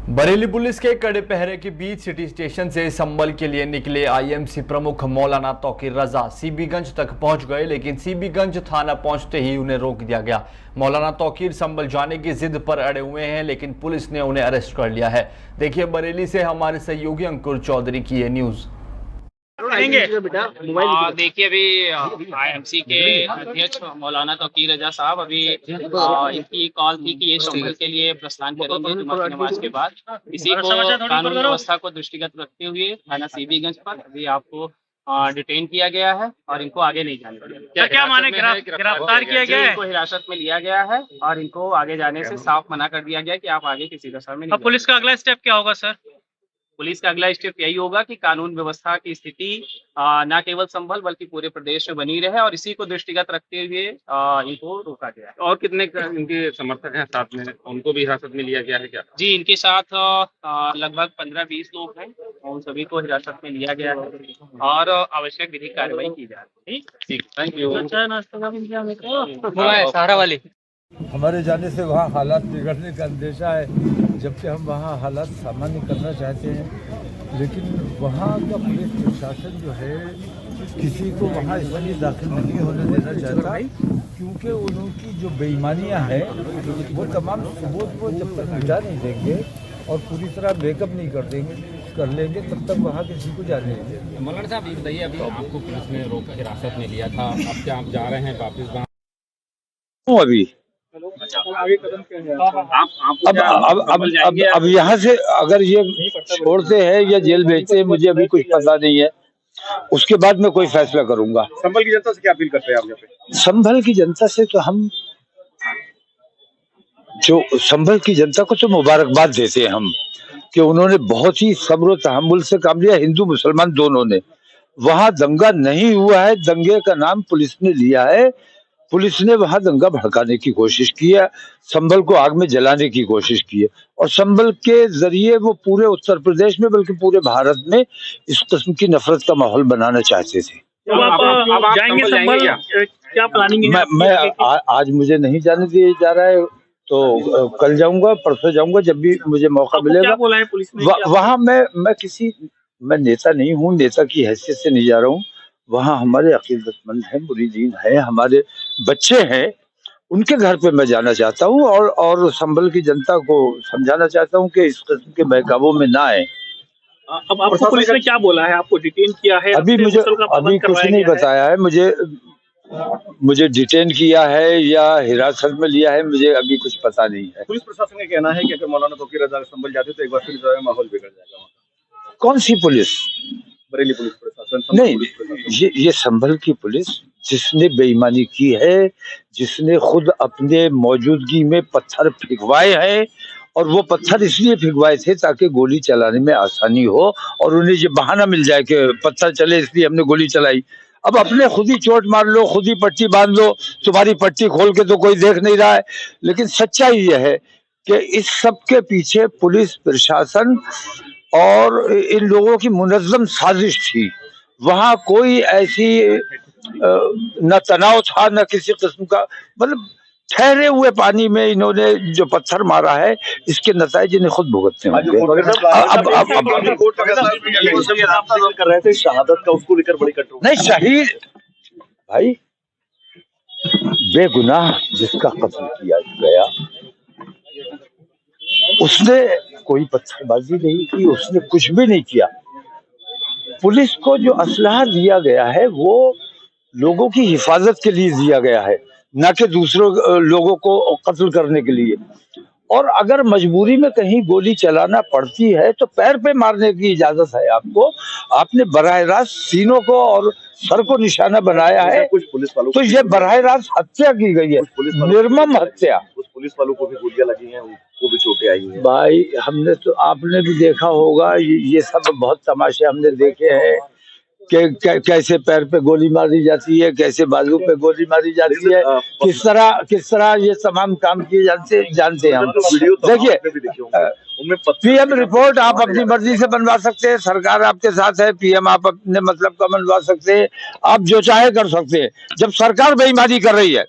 Bareilly police के कड़े पहरे के बीच सिटी स्टेशन से संभल के लिए निकले आईएमसी प्रमुख मौलाना तौकीर रजा सीबीगंज तक पहुंच गए, लेकिन सीबीगंज थाना पहुंचते ही उन्हें रोक दिया गया। मौलाना तौकीर संभल जाने की जिद पर अड़े हुए हैं, लेकिन पुलिस ने उन्हें अरेस्ट कर लिया है। देखिए बरेली से हमारे सहयोगी अंकुर चौधरी की ये न्यूज। देखिए अभी आईएमसी के अध्यक्ष मौलाना तौकीर रजा साहब अभी इनकी कॉल थी कि ये संभल के लिए प्रस्थान करेंगे जुमा की नमाज के बाद। इसी को कानून व्यवस्था को दृष्टिगत रखते हुए थाना सीबीगंज पर अभी आपको डिटेन किया गया है और इनको आगे नहीं जाने दिया। क्या माने गिरफ्तार किया गया है? इनको हिरासत में लिया गया है और इनको आगे जाने से साफ मना कर दिया गया कि आप आगे किसी दशा में नहीं। पुलिस का अगला स्टेप क्या होगा सर? पुलिस का अगला स्टेप यही होगा कि कानून व्यवस्था की स्थिति न केवल संभल बल्कि पूरे प्रदेश में बनी रहे और इसी को दृष्टिगत रखते हुए इनको रोका गया है। और कितने इनके समर्थक हैं साथ में, उनको भी हिरासत में लिया गया है क्या? जी, इनके साथ लगभग 15-20 लोग हैं और सभी को हिरासत में लिया गया है और आवश्यक विधिक कार्रवाई की जा रही है। ठीक, थैंक यू। सहारा वाली हमारे जाने से वहाँ हालात बिगड़ने का अंदेशा है, जबकि हम वहाँ हालात सामान्य करना चाहते हैं, लेकिन वहाँ का पुलिस प्रशासन जो है किसी को वहाँ इसलिए दाखिल नहीं होने देना चाहता क्योंकि उनकी जो बेईमानियाँ हैं वो तमाम सबूत वो जब तक मिटा नहीं देंगे और पूरी तरह मेकअप नहीं कर लेंगे तब तक वहाँ किसी को जाने नहीं देंगे। मौलाना साहब ये बताइए, अभी आपको पुलिस ने रोक हिरासत में लिया था, अब क्या आप जा रहे हैं वापस वहाँ? अभी आगे कदम क्या है? अब यहाँ से अगर ये छोड़ते हैं या जेल भेजते हैं मुझे अभी कुछ पता नहीं है, उसके बाद मैं कोई फैसला करूंगा। संभल की जनता से क्या अपील करते हैं आप यहाँ पे? संभल की जनता से तो हम जो संभल की जनता को तो मुबारकबाद देते हैं हम कि उन्होंने बहुत ही सब्र और तहम्मुल से काम लिया, हिंदू मुसलमान दोनों ने। वहां दंगा नहीं हुआ है, दंगे का नाम पुलिस ने लिया है, पुलिस ने वहां दंगा भड़काने की कोशिश की है, संभल को आग में जलाने की कोशिश की है और संभल के जरिए वो पूरे उत्तर प्रदेश में बल्कि पूरे भारत में इस किस्म की नफरत का माहौल बनाना चाहते थे। जब आप जाएंगे संभल, क्या प्लानिंग है? मैं आज मुझे नहीं जाने दिया जा रहा है, तो कल जाऊंगा, परसों जाऊंगा, जब भी मुझे मौका मिलेगा। क्या बोला है पुलिस ने? वहां मैं नेता नहीं हूँ, नेता की हैसियत से नहीं जा रहा हूँ। वहाँ हमारे अकीदतमंद हैं, मुरीदीन हैं, हमारे बच्चे हैं, उनके घर पे मैं जाना चाहता हूँ और संभल की जनता को समझाना चाहता हूँ कि इस किस्म के बहकावों में ना आए। अब आपको पुलिस ने क्या बोला है? आपको डिटेन किया है? अभी कुछ नहीं बताया है मुझे डिटेन किया है या हिरासत में लिया है, मुझे अभी कुछ पता नहीं है। पुलिस प्रशासन का कहना है कि अगर मौलाना तौकीर रजा संभल जाते तो एक बार फिर माहौल बिगड़ जाएगा। कौन सी पुलिस? बरेली पुलिस प्रशासन? नहीं, ये संभल की पुलिस जिसने बेईमानी की है, जिसने खुद अपने मौजूदगी में पत्थर फेंकवाए हैं और वो पत्थर इसलिए फेंकवाए थे ताकि गोली चलाने में आसानी हो और उन्हें ये बहाना मिल जाए कि पत्थर चले इसलिए हमने गोली चलाई। अब अपने खुद ही चोट मार लो, खुद ही पट्टी बांध लो, तुम्हारी पट्टी खोल के तो कोई देख नहीं रहा है। लेकिन सच्चाई यह है कि इस सब के पीछे पुलिस प्रशासन और इन लोगों की मुनज़्ज़म साजिश थी। वहां कोई ऐसी न तनाव था न किसी किस्म का, मतलब ठहरे हुए पानी में इन्होंने जो पत्थर मारा है इसके नतीजे इन्हें खुद भुगतने होंगे। कर रहे थे शहादत का, उसको लेकर बड़ी कटु नहीं, शहीद भाई बेगुनाह जिसका कत्ल किया गया उसने कोई पत्थरबाजी नहीं की, उसने कुछ भी नहीं किया। पुलिस को जो असलहा दिया गया है वो लोगों की हिफाजत के लिए दिया गया है, न कि दूसरों लोगों को कत्ल करने के लिए। और अगर मजबूरी में कहीं गोली चलाना पड़ती है तो पैर पे मारने की इजाजत है आपको। आपने बराह रास्त सीनों को और सर को निशाना बनाया है, कुछ पुलिस वालों तो ये बराह रास्त हत्या की गई है, निर्मम हत्या। कुछ पुलिस वालों को भी गोलियां लगी हैं, उनको भी चोटें आई हैं। भाई हमने तो, आपने भी देखा होगा, ये सब बहुत तमाशे हमने देखे हैं कि कैसे पैर पे गोली मारी जाती है, कैसे बाजू पे गोली मारी जाती है, किस तरह ये तमाम काम किए जानते हैं हम। देखिए, पीएम रिपोर्ट आप अपनी मर्जी से बनवा सकते हैं, सरकार आपके साथ है, पीएम आप अपने मतलब का बनवा सकते हैं, आप जो चाहे कर सकते हैं। जब सरकार बेईमानी कर रही है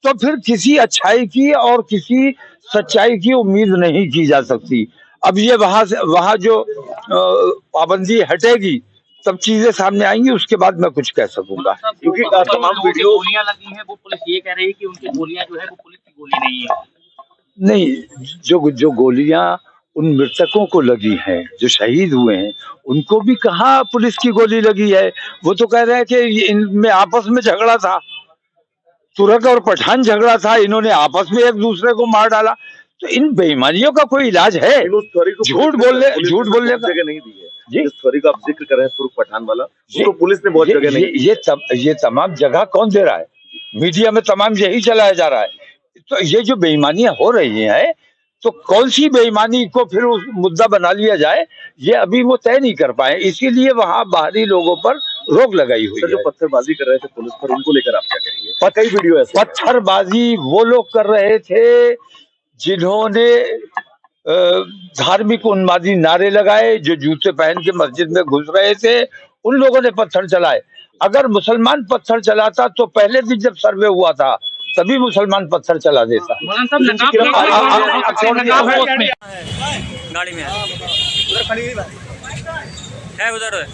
तो फिर किसी अच्छाई की और किसी सच्चाई की उम्मीद नहीं की जा सकती। अब ये वहां जो पाबंदी हटेगी तब चीजें सामने आएंगी, उसके बाद मैं कुछ कह सकूंगा। क्योंकि तमाम वीडियो गोलियां लगी हैं, वो पुलिस ये कह रही है कि उनकी गोलियां जो है वो पुलिस की गोली नहीं है। नहीं, जो गोलियां उन मृतकों को लगी हैं, जो शहीद हुए हैं, उनको भी कहाँ पुलिस की गोली लगी है। वो तो कह रहे हैं कि इनमें आपस में झगड़ा था, तुरक और पठान झगड़ा था, इन्होंने आपस में एक दूसरे को मार डाला। तो इन बेईमानियों का कोई इलाज है? झूठ बोलने का नहीं दी है जिस थ्योरी का आप जिक्र कर रहे हैं, तुर्क पठान वाला, उसको पुलिस ने बहुत जगह नहीं। ये तमाम जगह कौन दे रहा है? मीडिया में तमाम यही चलाया जा रहा है। तो ये जो बेईमानियां हो रही हैं, तो कौन सी बेईमानी को फिर उस मुद्दा बना लिया जाए, ये अभी वो तय नहीं कर पाए। इसीलिए वहां बाहरी लोगों पर रोक लगाई हुई है। जो पत्थरबाजी कर रहे थे पुलिस पर, उनको लेकर आप क्या कहेंगे? कई वीडियो ऐसे पत्थरबाजी वो लोग कर रहे थे जिन्होंने धार्मिक उन्मादी नारे लगाए, जो जूते पहन के मस्जिद में घुस रहे थे, उन लोगों ने पत्थर चलाए। अगर मुसलमान पत्थर चलाता तो पहले दिन जब सर्वे हुआ था तभी मुसलमान पत्थर चला देता। गाड़ी में है उधर